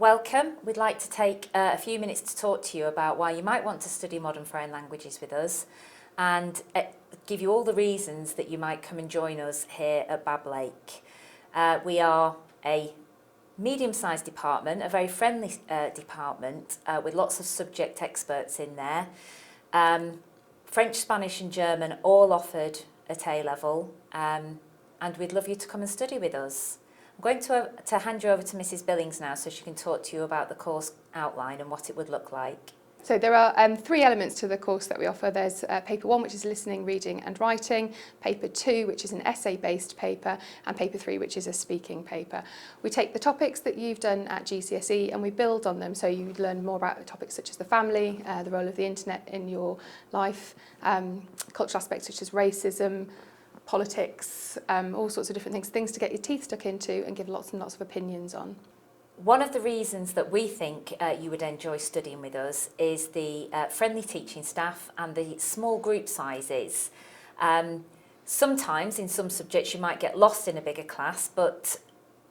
Welcome. We'd like to take a few minutes to talk to you about why you might want to study modern foreign languages with us and give you all the reasons that you might come and join us here at Bablake. We are a medium-sized department, a very friendly department with lots of subject experts in there. French, Spanish and German all offered at A-level, and we'd love you to come and study with us. I'm going to hand you over to Mrs. Billings now so she can talk to you about the course outline and what it would look like. So there are three elements to the course that we offer. There's paper 1, which is listening, reading and writing, paper 2, which is an essay-based paper, and paper 3, which is a speaking paper. We take the topics that you've done at GCSE and we build on them, so you learn more about topics such as the family, the role of the internet in your life, cultural aspects such as racism, politics, all sorts of different things to get your teeth stuck into and give lots and lots of opinions on. One of the reasons that we think you would enjoy studying with us is the friendly teaching staff and the small group sizes. Sometimes in some subjects you might get lost in a bigger class, but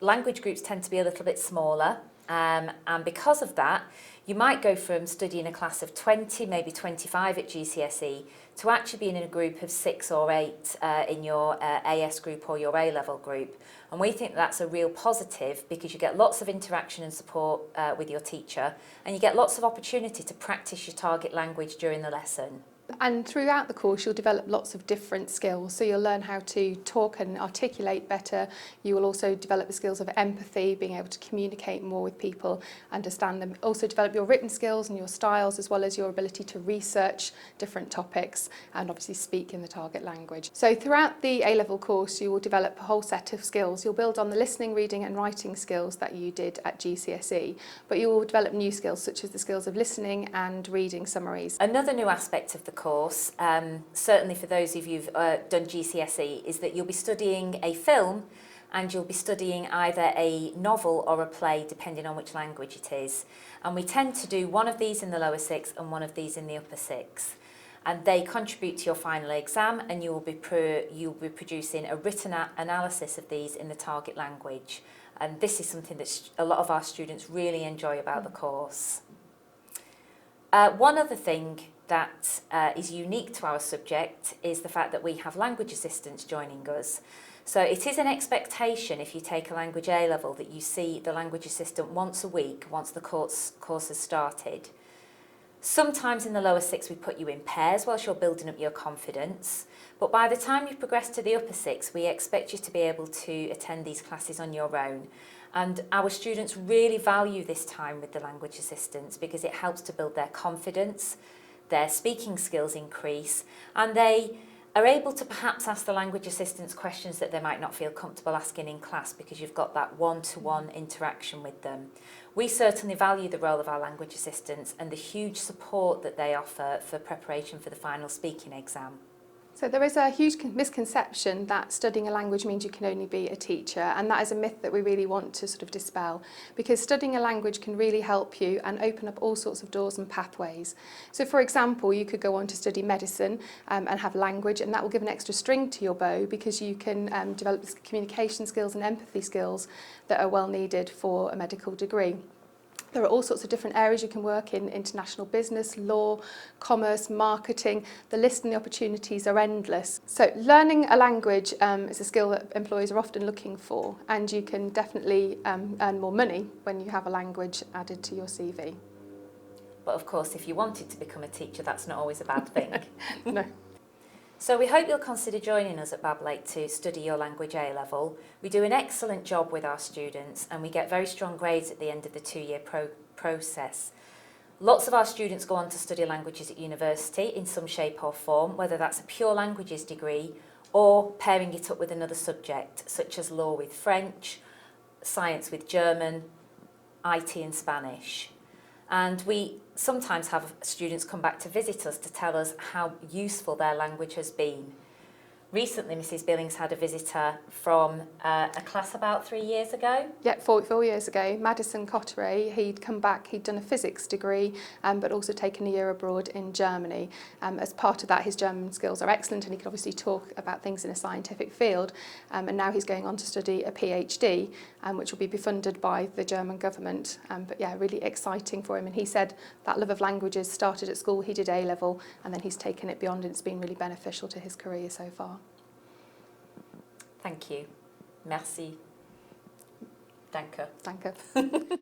language groups tend to be a little bit smaller, and because of that you might go from studying a class of 20, maybe 25 at GCSE to actually being in a group of 6 or 8 in your AS group or your A-level group. And we think that's a real positive because you get lots of interaction and support with your teacher, and you get lots of opportunity to practice your target language during the lesson. And throughout the course you'll develop lots of different skills. So you'll learn how to talk and articulate better. You will also develop the skills of empathy, being able to communicate more with people, understand them. Also develop your written skills and your styles, as well as your ability to research different topics and obviously speak in the target language. So throughout the A-level course you will develop a whole set of skills. You'll build on the listening, reading and writing skills that you did at GCSE, but you will develop new skills such as the skills of listening and reading summaries. Another new aspect of the course, certainly for those of you who've done GCSE, is that you'll be studying a film and you'll be studying either a novel or a play depending on which language it is. And we tend to do one of these in the lower 6 and one of these in the upper 6. And they contribute to your final exam, and you'll be producing a written analysis of these in the target language. And this is something that a lot of our students really enjoy about the course. One other thing that is unique to our subject is the fact that we have language assistants joining us. So it is an expectation if you take a language A-level that you see the language assistant once a week once the course has started. Sometimes in the lower 6 we put you in pairs whilst you're building up your confidence, but by the time you've progressed to the upper 6 we expect you to be able to attend these classes on your own. And our students really value this time with the language assistants because it helps to build their confidence, their speaking skills increase, and they are able to perhaps ask the language assistants questions that they might not feel comfortable asking in class because you've got that one-to-one interaction with them. We certainly value the role of our language assistants and the huge support that they offer for preparation for the final speaking exam. So there is a huge misconception that studying a language means you can only be a teacher, and that is a myth that we really want to sort of dispel, because studying a language can really help you and open up all sorts of doors and pathways. So for example, you could go on to study medicine and have language, and that will give an extra string to your bow because you can develop communication skills and empathy skills that are well needed for a medical degree. There are all sorts of different areas you can work in: international business, law, commerce, marketing. The list and the opportunities are endless. So learning a language is a skill that employers are often looking for, and you can definitely earn more money when you have a language added to your CV. But of course, if you wanted to become a teacher, that's not always a bad thing. No. So we hope you'll consider joining us at Bablake to study your language A-level. We do an excellent job with our students and we get very strong grades at the end of the 2-year process. Lots of our students go on to study languages at university in some shape or form, whether that's a pure languages degree or pairing it up with another subject, such as law with French, science with German, IT and Spanish. And we sometimes have students come back to visit us to tell us how useful their language has been. recently Mrs. Billings had a visitor from a class about 3 years ago. Yeah, 4 years ago, Madison Cotteray, he'd come back, he'd done a physics degree, but also taken a year abroad in Germany. As part of that, his German skills are excellent and he could obviously talk about things in a scientific field. And now he's going on to study a PhD, which will be funded by the German government. But yeah, really exciting for him. And he said that love of languages started at school, he did A-level, and then he's taken it beyond and it's been really beneficial to his career so far. Thank you. Merci. Danke. Danke.